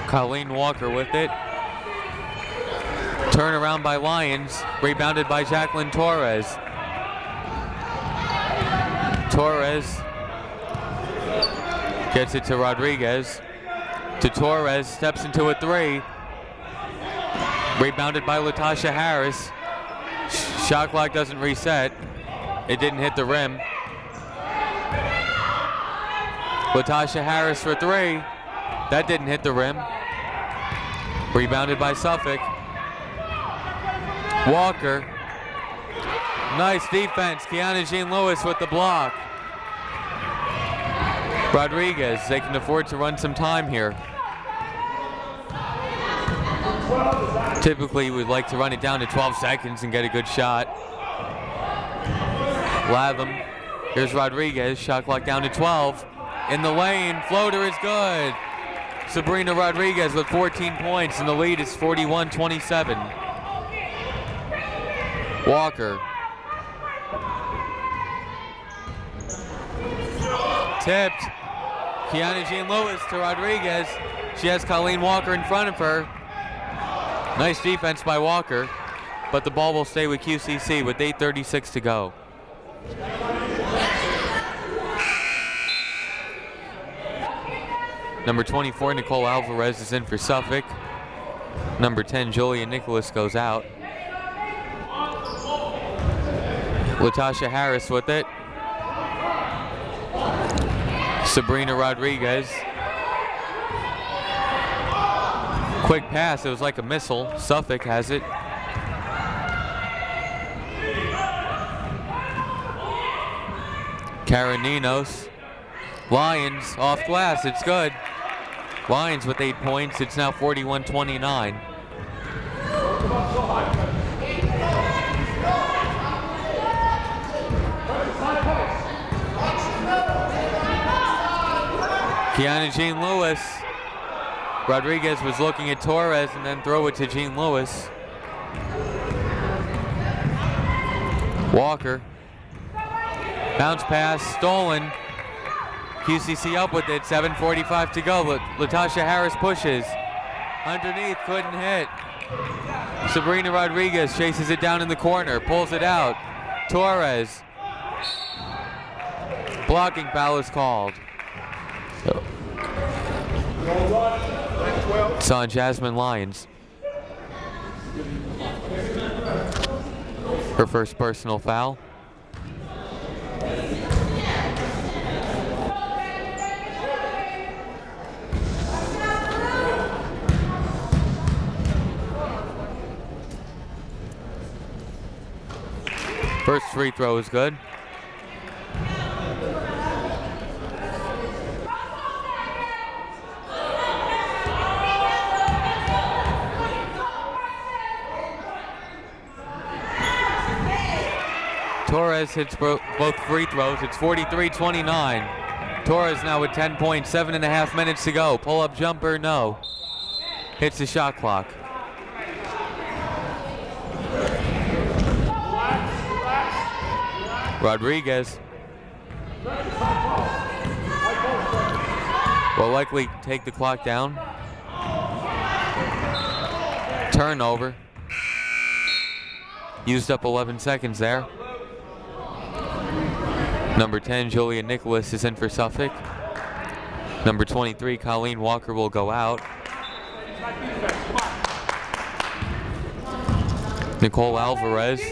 Colleen Walker with it. Turnaround by Lions, rebounded by Jaclyn Torres. Torres gets it to Rodriguez. To Torres, steps into a three. Rebounded by Latasha Harris. Shot clock doesn't reset. It didn't hit the rim. Latasha Harris for three. That didn't hit the rim. Rebounded by Suffolk. Walker. Nice defense. Kiana Jean Lewis with the block. Rodriguez, they can afford to run some time here. Typically, we'd like to run it down to 12 seconds and get a good shot. Latham. Here's Rodriguez. Shot clock down to 12. In the lane. Floater is good. Sabrina Rodriguez with 14 points, and the lead is 41-27. Walker. Tipped. Kiana Jean Lewis to Rodriguez. She has Colleen Walker in front of her. Nice defense by Walker, but the ball will stay with QCC with 8:36 to go. Number 24, Nicole Alvarez, is in for Suffolk. Number 10, Julia Nicholas, goes out. Latasha Harris with it. Sabrina Rodriguez. Quick pass, it was like a missile. Suffolk has it. Karen Ninos. Lions off glass, it's good. Lions with 8 points, it's now 41-29. Kiana Jean Lewis. Rodriguez was looking at Torres and then throw it to Jean Lewis. Walker. Bounce pass, stolen. QCC up with it, 7:45 to go. Latasha Harris pushes. Underneath, couldn't hit. Sabrina Rodriguez chases it down in the corner, pulls it out. Torres. Blocking foul is called. It's on Jasmine Lyons. Her first personal foul. First free throw is good. Torres hits both free throws. It's 43-29. Torres now with 10 points, 7.5 minutes to go. Pull-up jumper, no. Hits the shot clock. Rodriguez will likely take the clock down. Turnover. Used up 11 seconds there. Number 10, Julia Nicholas, is in for Suffolk. Number 23, Colleen Walker, will go out. Nicole Alvarez.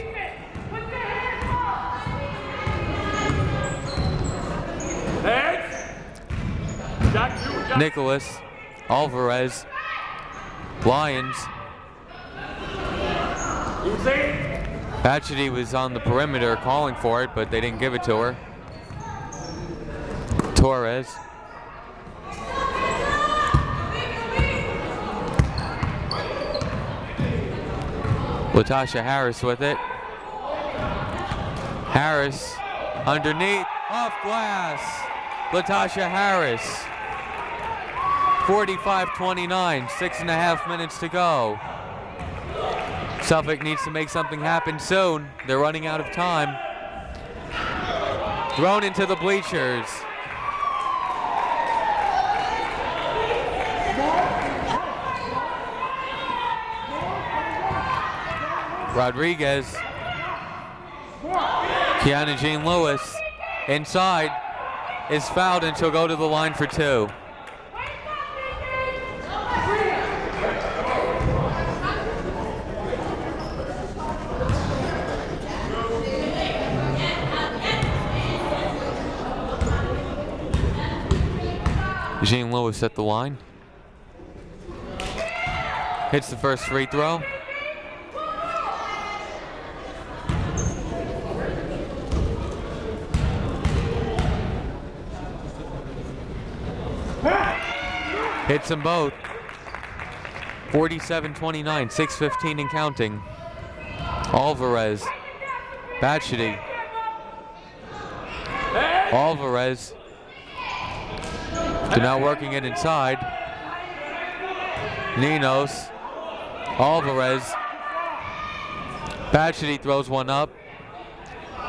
Nicholas, Alvarez, Lyons. Batchety was on the perimeter calling for it, but they didn't give it to her. Torres. Latasha Harris with it. Harris underneath, off glass. Latasha Harris. 45-29, 6.5 minutes to go. Suffolk needs to make something happen soon. They're running out of time. Thrown into the bleachers. Rodriguez. Kiana Jean Lewis inside is fouled and she'll go to the line for two. Jean Lewis at the line. Hits the first free throw. Hits them both. 47-29, 6:15 and counting. Alvarez. Batchety. Alvarez. They're now working it inside. Ninos. Alvarez. Batchety throws one up.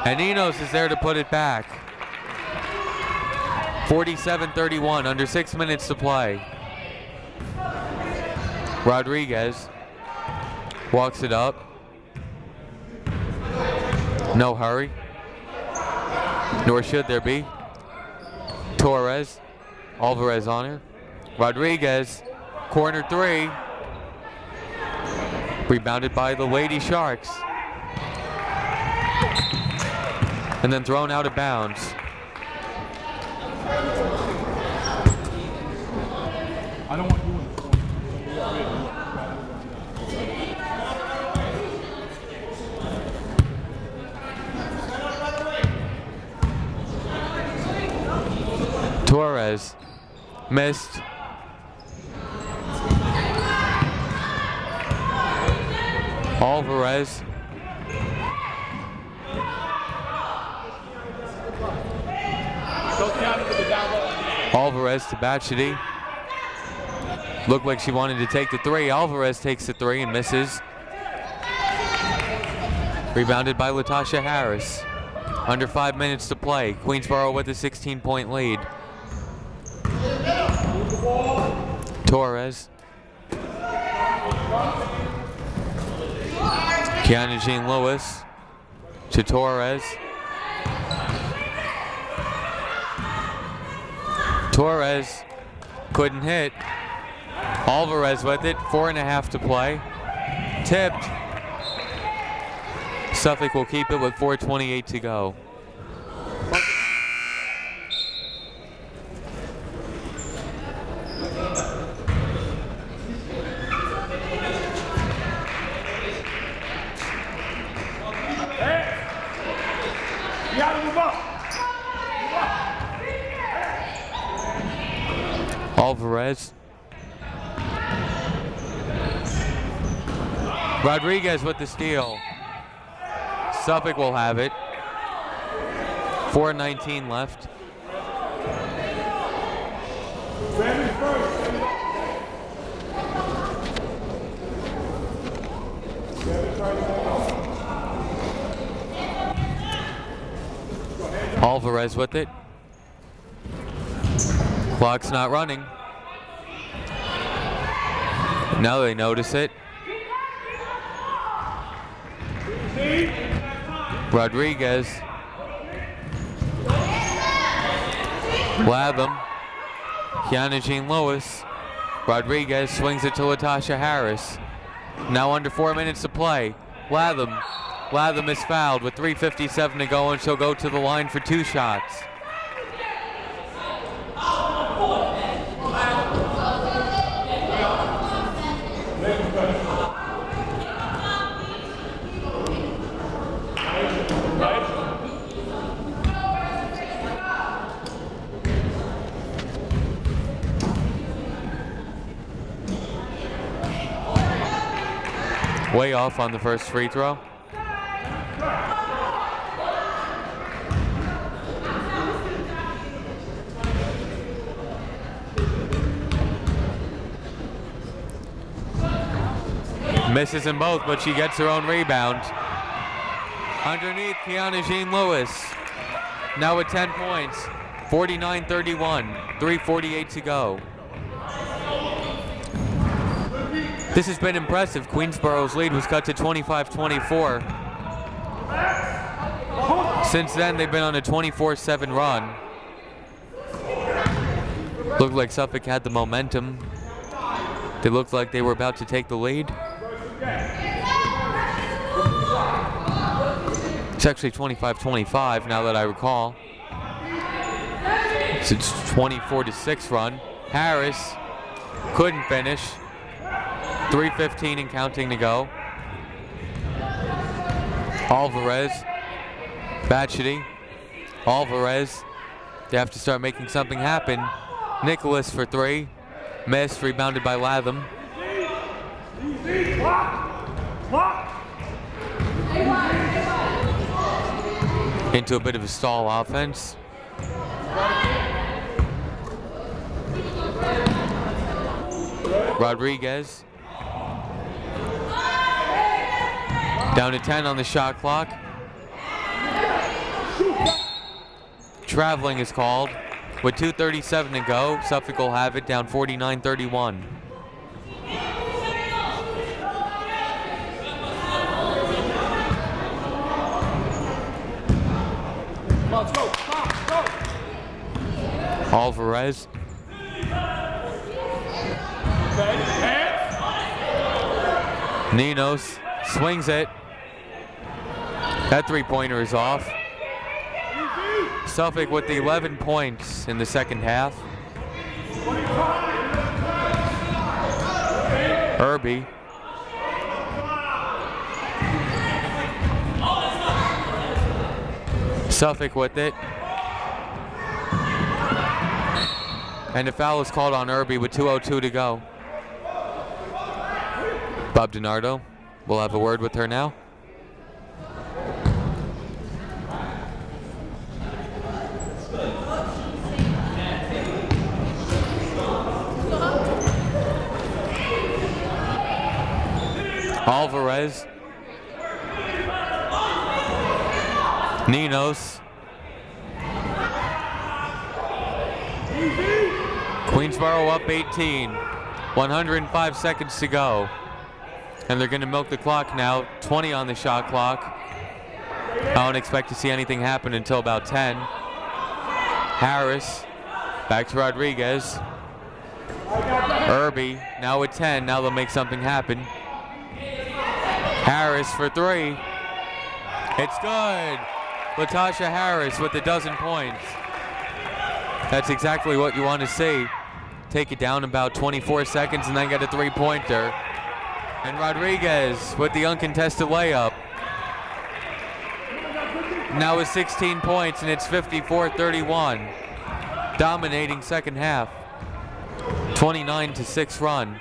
And Ninos is there to put it back. 47-31, under 6 minutes to play. Rodriguez walks it up. No hurry. Nor should there be. Torres, Alvarez on her. Rodriguez, corner three. Rebounded by the Lady Sharks. And then thrown out of bounds. I don't want you in the Torres missed. Alvarez. Alvarez to Batchety. Looked like she wanted to take the three. Alvarez takes the three and misses. Rebounded by Latasha Harris. Under 5 minutes to play. Queensborough with a 16-point lead. Torres. Kiana Jean Lewis to Torres. Torres couldn't hit. Alvarez with it, 4.5 to play. Tipped. Suffolk will keep it with 4:28 to go. You gotta move up. Alvarez. Rodriguez with the steal. Suffolk will have it. 4:19 left. Alvarez with it. Clock's not running. Now they notice it. Rodriguez. Latham. Kiana Jean Lewis. Rodriguez swings it to Latasha Harris. Now under 4 minutes to play. Latham. Latham is fouled with 3:57 to go, and she'll go to the line for 2 shots. Way off on the first free throw. Misses them both, but she gets her own rebound. Underneath, Kiana Jean Lewis. Now with 10 points. 49-31. 3:48 to go. This has been impressive. Queensborough's lead was cut to 25-24. Since then, they've been on a 24-7 run. Looked like Suffolk had the momentum. They looked like they were about to take the lead. It's actually 25-25 now that I recall. It's a 24-6 run. Harris couldn't finish. 3:15 and counting to go. Alvarez. Batchety. Alvarez. They have to start making something happen. Nicholas for 3. Missed, rebounded by Latham. Into a bit of a stall offense. Rodriguez. Down to 10 on the shot clock. Traveling is called. With 2:37 to go, Suffolk will have it, down 49-31. Let's go. Alvarez. Ninos swings it. That three-pointer is off. Suffolk with the 11 points in the second half. Irby. Suffolk with it. And the foul is called on Irby with 2:02 to go. Bob DiNardo will have a word with her now. Alvarez. Ninos. Queensborough up 18. 105 seconds to go. And they're going to milk the clock now. 20 on the shot clock. I don't expect to see anything happen until about 10. Harris. Back to Rodriguez. Irby now with 10. Now they'll make something happen. Harris for three. It's good. Latasha Harris with a dozen points. That's exactly what you want to see. Take it down about 24 seconds and then get a three-pointer. And Rodriguez with the uncontested layup. Now with 16 points and it's 54-31. Dominating second half. 29-6 run.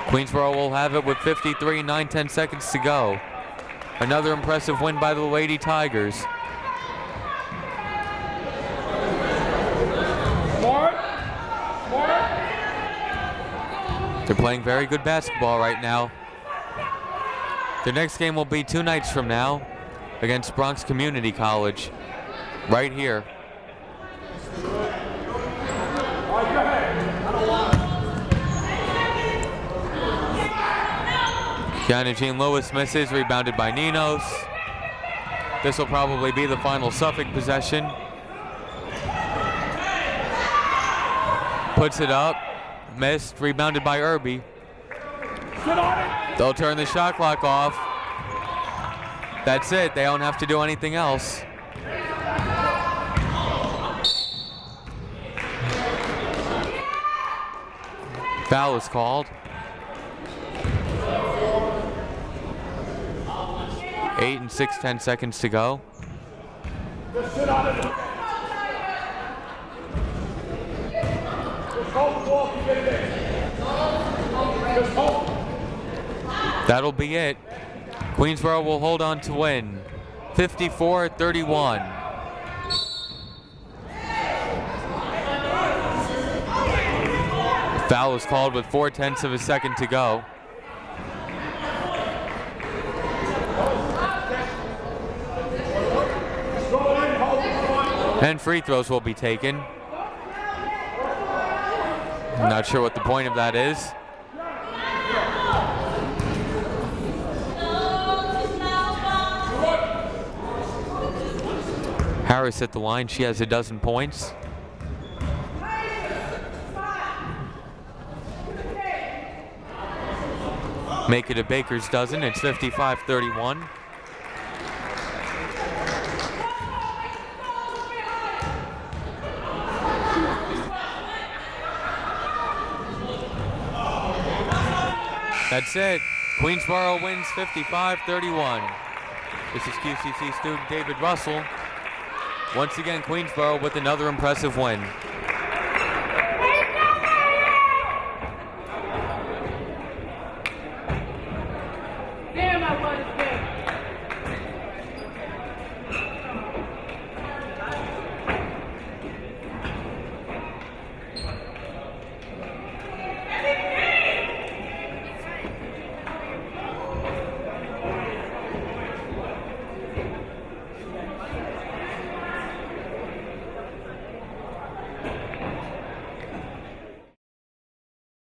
Queensborough will have it with 53, 9-10 seconds to go. Another impressive win by the Lady Tigers. They're playing very good basketball right now. Their next game will be 2 nights from now against Bronx Community College, right here. Kiana Jean Lewis misses, rebounded by Ninos. This will probably be the final Suffolk possession. Puts it up, missed, rebounded by Irby. They'll turn the shot clock off. That's it, they don't have to do anything else. Foul is called. 8 and 6-10 seconds to go. Just sit on it. Just hold the ball to get it in. Just hold. That'll be it. Queensborough will hold on to win. 54-31. Foul is called with 4/10 of a second to go. And free throws will be taken. I'm not sure what the point of that is. Harris at the line, she has a dozen points. Make it a Baker's dozen, it's 55-31. That's it. Queensborough wins 55-31. This is QCC student David Russell. Once again, Queensborough with another impressive win. Damn, I